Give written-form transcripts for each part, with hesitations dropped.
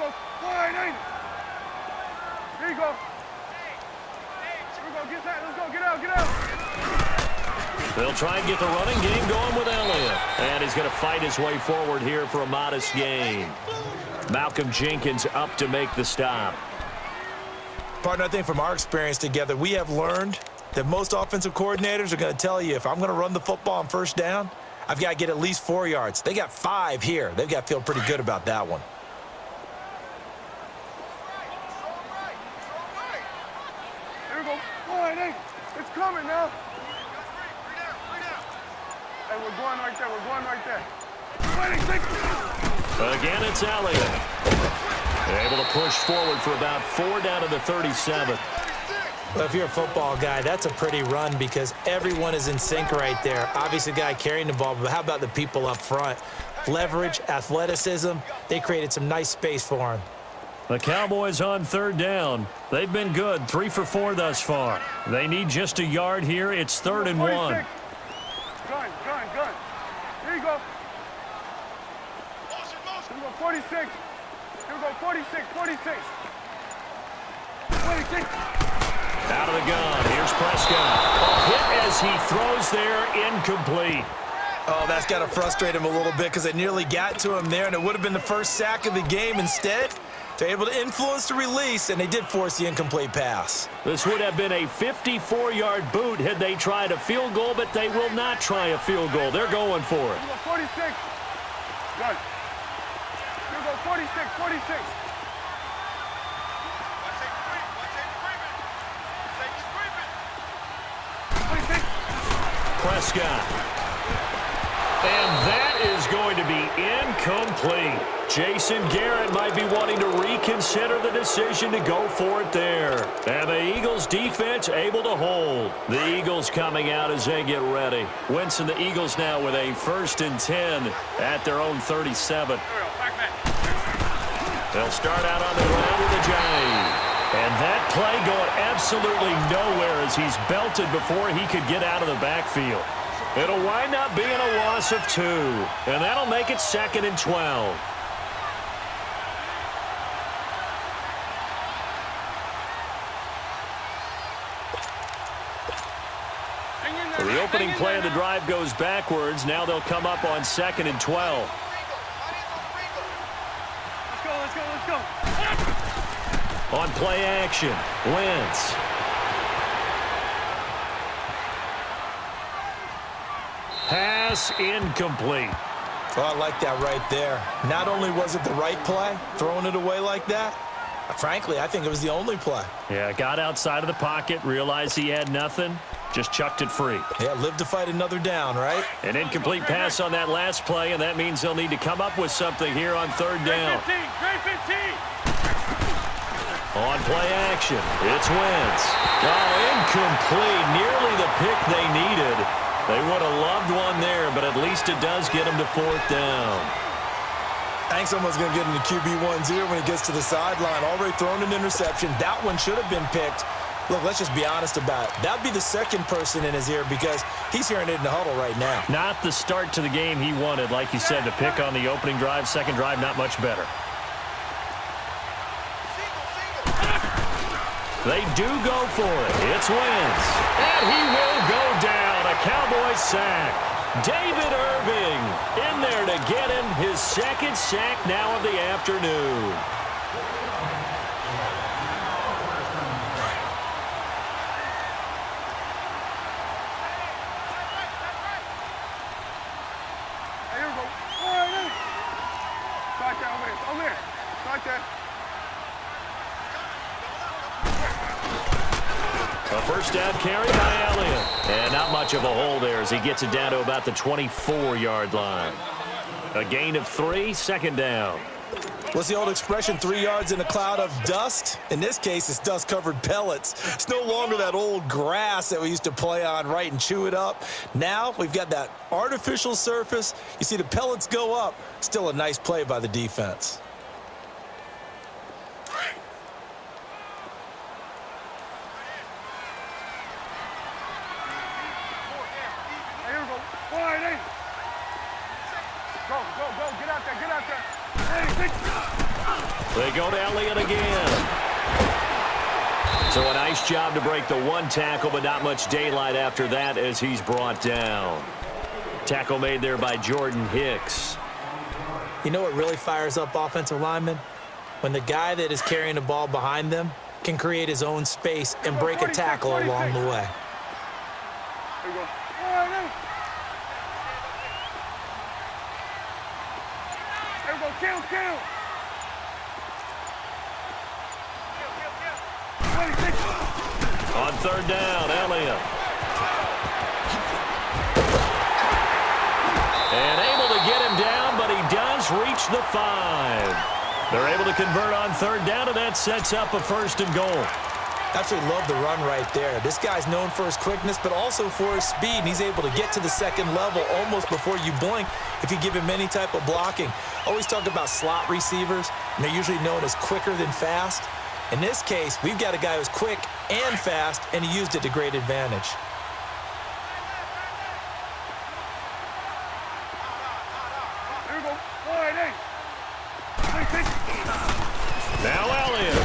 go. Wide, ain't it? Here you go. Here we go. Get that. Let's go. Get out. Get out. They'll try and get the running game going with Elliott. And he's going to fight his way forward here for a modest gain. Malcolm Jenkins up to make the stop. Partner, I think from our experience together, we have learned that most offensive coordinators are going to tell you, if I'm going to run the football on first down, I've got to get at least 4 yards. They got 5 here. They've got to feel pretty good about that one. Here we go. Wide, ain't it? It's coming now. Hey, we're going right there. We're going right there. Again, it's Elliott. Able to push forward for about 4 down to the 37. Well, if you're a football guy, that's a pretty run because everyone is in sync right there. Obviously, the guy carrying the ball, but how about the people up front? Leverage, athleticism, they created some nice space for him. The Cowboys on 3rd down. They've been good, 3 for 4 thus far. They need just a yard here. It's 3rd and 1. Gun. Here you go. Here we go, 46. Here we go, 46. 26. Out of the gun. Here's Prescott. A hit as he throws there, incomplete. Oh, that's got to frustrate him a little bit because they nearly got to him there, and it would have been the first sack of the game. Instead, they're able to influence the release, and they did force the incomplete pass. This would have been a 54-yard boot had they tried a field goal, but they will not try a field goal. They're going for it. Here we go, 46. Gun. Here we go, 46. 26. Prescott. And that is going to be incomplete. Jason Garrett might be wanting to reconsider the decision to go for it there. And the Eagles defense able to hold. The Eagles coming out as they get ready. Wentz and the Eagles now with a 1st and 10 at their own 37. They'll start out on the ground with a jive. And that play going absolutely nowhere as he's belted before he could get out of the backfield. It'll wind up being a loss of 2. And that'll make it 2nd and 12. The opening play of the drive goes backwards. Now they'll come up on 2nd and 12. Let's go. On play action, Wentz. Pass incomplete. Well, I like that right there. Not only was it the right play, throwing it away like that, frankly, I think it was the only play. Yeah, got outside of the pocket, realized he had nothing, just chucked it free. Yeah, live to fight another down, right? An incomplete pass on that last play, and that means they'll need to come up with something here on 3rd down. Great 15. On play action, it's Wentz. Oh, incomplete, nearly the pick they needed. They would have loved one there, but at least it does get them to 4th down. I think someone's going to get into QB1's ear when he gets to the sideline. Already thrown an interception. That one should have been picked. Look, let's just be honest about it. That would be the second person in his ear because he's hearing it in the huddle right now. Not the start to the game he wanted. Like you said, the pick on the opening drive, second drive, not much better. They do go for it. It's Wentz. And he will go down. A Cowboys sack. David Irving in there to get him his 2nd sack now of the afternoon. Here we go. Start there, over there. Start there. A first down carry by Elliott. And not much of a hole there as he gets it down to about the 24-yard line. A gain of 3, 2nd down. What's the old expression, 3 yards in a cloud of dust? In this case, it's dust-covered pellets. It's no longer that old grass that we used to play on, right, and chew it up. Now we've got that artificial surface. You see the pellets go up. Still a nice play by the defense. Go. Get out there. Hey, They go to Elliott again. So a nice job to break the one tackle, but not much daylight after that as he's brought down. Tackle made there by Jordan Hicks. You know what really fires up offensive linemen? When the guy that is carrying the ball behind them can create his own space and break a tackle along the way. There you go. There we go. Kill. 26. On third down, Elliott. And able to get him down, but he does reach the 5. They're able to convert on third down, and that sets up a 1st and goal. Absolutely love the run right there. This guy's known for his quickness, but also for his speed, and he's able to get to the second level almost before you blink if you give him any type of blocking. Always talk about slot receivers, and they're usually known as quicker than fast. In this case, we've got a guy who's quick and fast, and he used it to great advantage. There we go. 26. Now Elliott.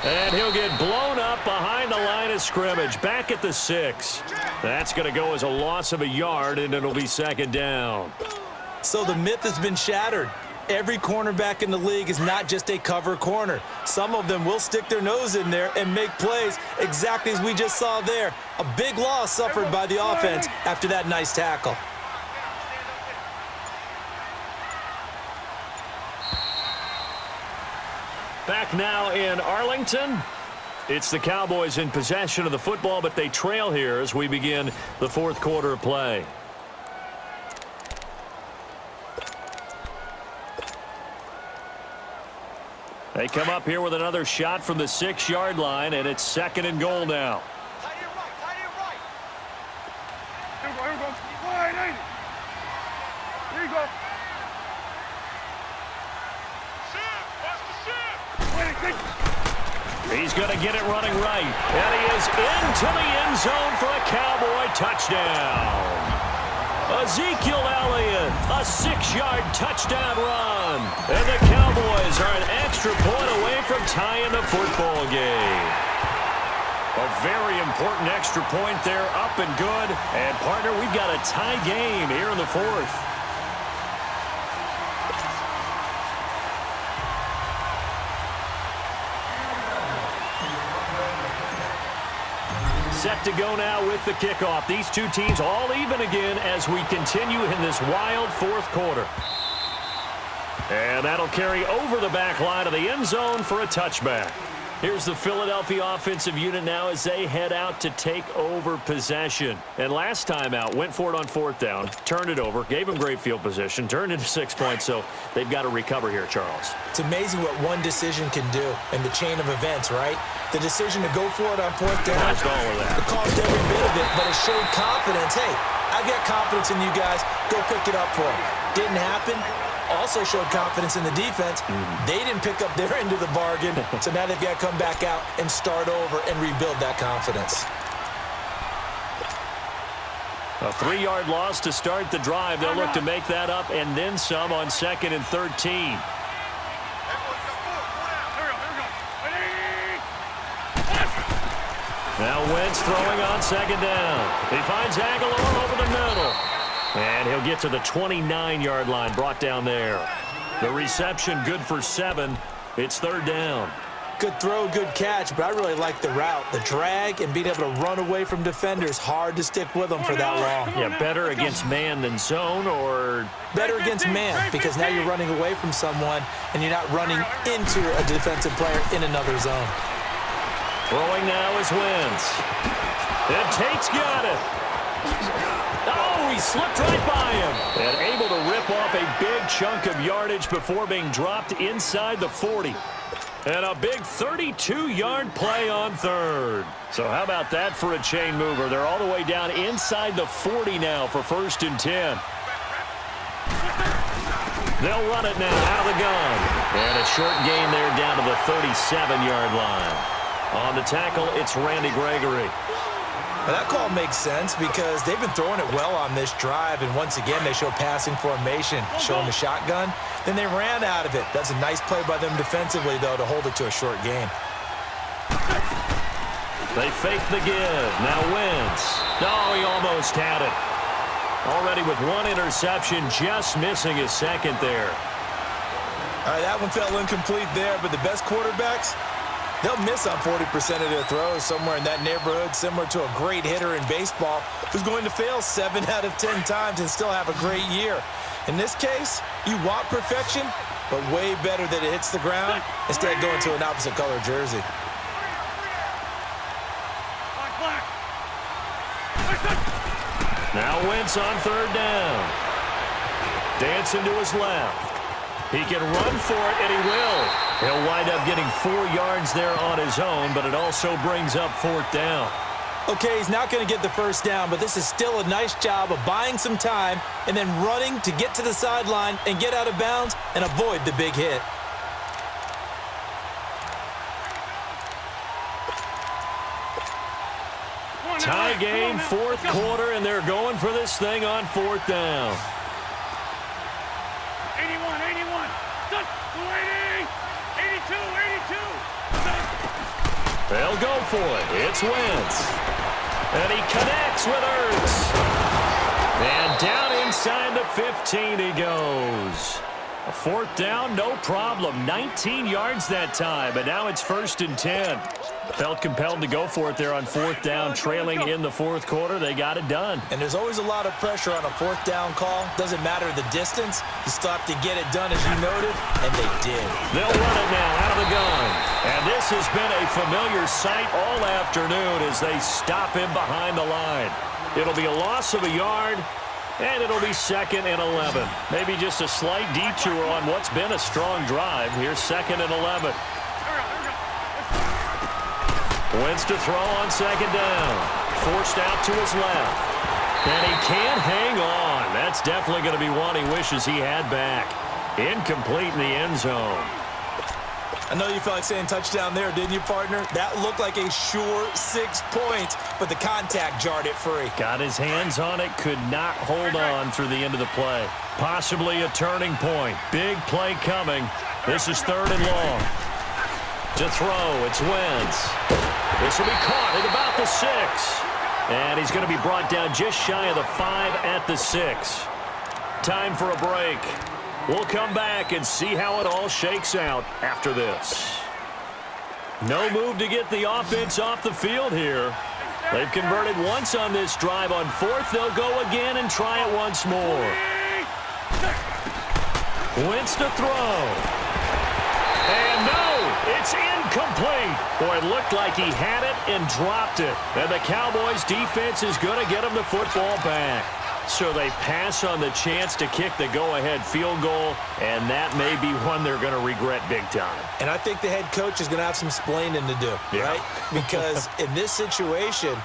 And he'll get blown up behind the line of scrimmage. Back at the 6. That's going to go as a loss of a yard, and it'll be 2nd down. So the myth has been shattered. Every cornerback in the league is not just a cover corner. Some of them will stick their nose in there and make plays exactly as we just saw there. A big loss suffered by the offense after that nice tackle. Back now in Arlington. It's the Cowboys in possession of the football, but they trail here as we begin the 4th quarter of play. They come up here with another shot from the 6-yard line, and it's 2nd and goal now. Tight end right. Here we go. Wide 80. Here you go. He's going to get it running right. And he is into the end zone for a Cowboy touchdown. Ezekiel Elliott, a 6-yard touchdown run. And the Cowboys are an extra point away from tying the football game. A very important extra point there, up and good. And, partner, we've got a tie game here in the 4th. Set to go now with the kickoff. These two teams all even again as we continue in this wild 4th quarter. And that'll carry over the back line of the end zone for a touchback. Here's the Philadelphia offensive unit now as they head out to take over possession. And last time out, went for it on 4th down, turned it over, gave them great field position, turned into 6 points, so they've got to recover here, Charles. It's amazing what one decision can do in the chain of events, right? The decision to go for it on 4th down, Caused all of that. It caused every bit of it, but it showed confidence. Hey, I've got confidence in you guys. Go pick it up for them. Didn't happen. Also showed confidence in the defense. They didn't pick up their end of the bargain, so now they've got to come back out and start over and rebuild that confidence. A 3-yard loss to start the drive. They'll look to make that up and then some on 2nd and 13. Now Wentz throwing on 2nd down. He finds Aguilar over the middle. And he'll get to the 29-yard line, brought down there. The reception good for 7. It's 3rd down. Good throw, good catch, but I really like the route. The drag and being able to run away from defenders, hard to stick with them for that long. Yeah, better against man than zone, or? Better against man, because now you're running away from someone and you're not running into a defensive player in another zone. Throwing now is Wentz. And Tate's got it. Oh, he slipped right by him. And able to rip off a big chunk of yardage before being dropped inside the 40. And a big 32-yard play on 3rd. So how about that for a chain mover? They're all the way down inside the 40 now for 1st and 10. They'll run it now out of the gun. And a short gain there down to the 37-yard line. On the tackle, it's Randy Gregory. Well, that call makes sense because they've been throwing it well on this drive, and once again, they show passing formation, showing the shotgun. Then they ran out of it. That's a nice play by them defensively, though, to hold it to a short game. They fake the give. Now Wentz. No, he almost had it. Already with one interception, just missing his second there. All right, that one fell incomplete there, but the best quarterbacks, they'll miss on 40% of their throws, somewhere in that neighborhood, similar to a great hitter in baseball who's going to fail 7 out of 10 times and still have a great year. In this case, you want perfection, but way better that it hits the ground instead of going to an opposite color jersey. Now Wentz on third down. Dancing to his left. He can run for it, and he will. He'll wind up getting 4 yards there on his own, but it also brings up fourth down. Okay, he's not going to get the first down, but this is still a nice job of buying some time and then running to get to the sideline and get out of bounds and avoid the big hit. Tie game, fourth quarter, and they're going for this thing on fourth down. 81, 81. 80, 82, 82. They'll go for it. It's Wentz. And he connects with Ertz. And down inside the 15 he goes. A fourth down, no problem. 19 yards that time, but now it's 1st and 10. Felt compelled to go for it there on fourth down, trailing in the fourth quarter. They got it done. And there's always a lot of pressure on a fourth down call. Doesn't matter the distance. You still have to get it done, as you noted, and they did. They'll run it now out of the gun. And this has been a familiar sight all afternoon as they stop him behind the line. It'll be a loss of a yard, and it'll be 2nd and 11. Maybe just a slight detour on what's been a strong drive. Here's 2nd and 11. Wentz to throw on 2nd down. Forced out to his left. And he can't hang on. That's definitely going to be one he wishes he had back. Incomplete in the end zone. I know you felt like saying touchdown there, didn't you, partner? That looked like a sure 6 points, but the contact jarred it free. Got his hands on it, could not hold on through the end of the play. Possibly a turning point. Big play coming. This is 3rd and long. To throw, it's Wentz. This will be caught at about the 6. And he's going to be brought down just shy of the 5 at the 6. Time for a break. We'll come back and see how it all shakes out after this. No move to get the offense off the field here. They've converted once on this drive. On 4th, they'll go again and try it once more. Wentz to throw. And no, it's incomplete. Boy, it looked like he had it and dropped it. And the Cowboys defense is going to get him the football back. So they pass on the chance to kick the go-ahead field goal, and that may be one they're going to regret big time. And I think the head coach is going to have some splaining to do, right? Because in this situation,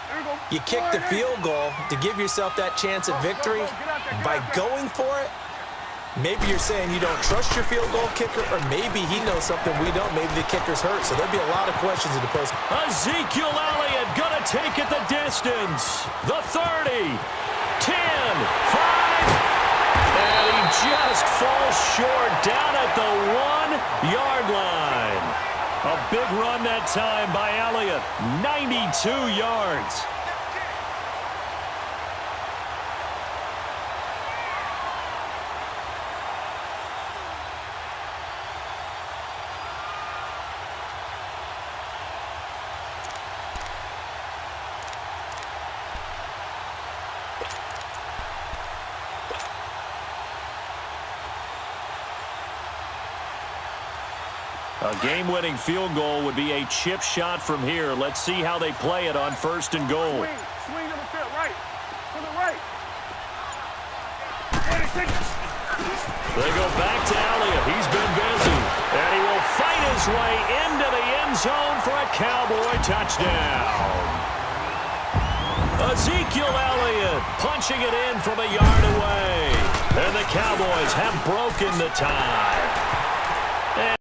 you kick the field goal to give yourself that chance at victory. By going for it, maybe you're saying you don't trust your field goal kicker, or maybe he knows something we don't. Maybe the kicker's hurt. So there'll be a lot of questions in the post. Ezekiel Elliott going to take it the distance. The 30. 10, 5, and he just falls short down at the 1-yard line. A big run that time by Elliott, 92 yards. A game-winning field goal would be a chip shot from here. Let's see how they play it on 1st and goal. Swing to the field, right. To the right. They go back to Elliott. He's been busy. And he will fight his way into the end zone for a Cowboy touchdown. Ezekiel Elliott punching it in from a yard away. And the Cowboys have broken the tie.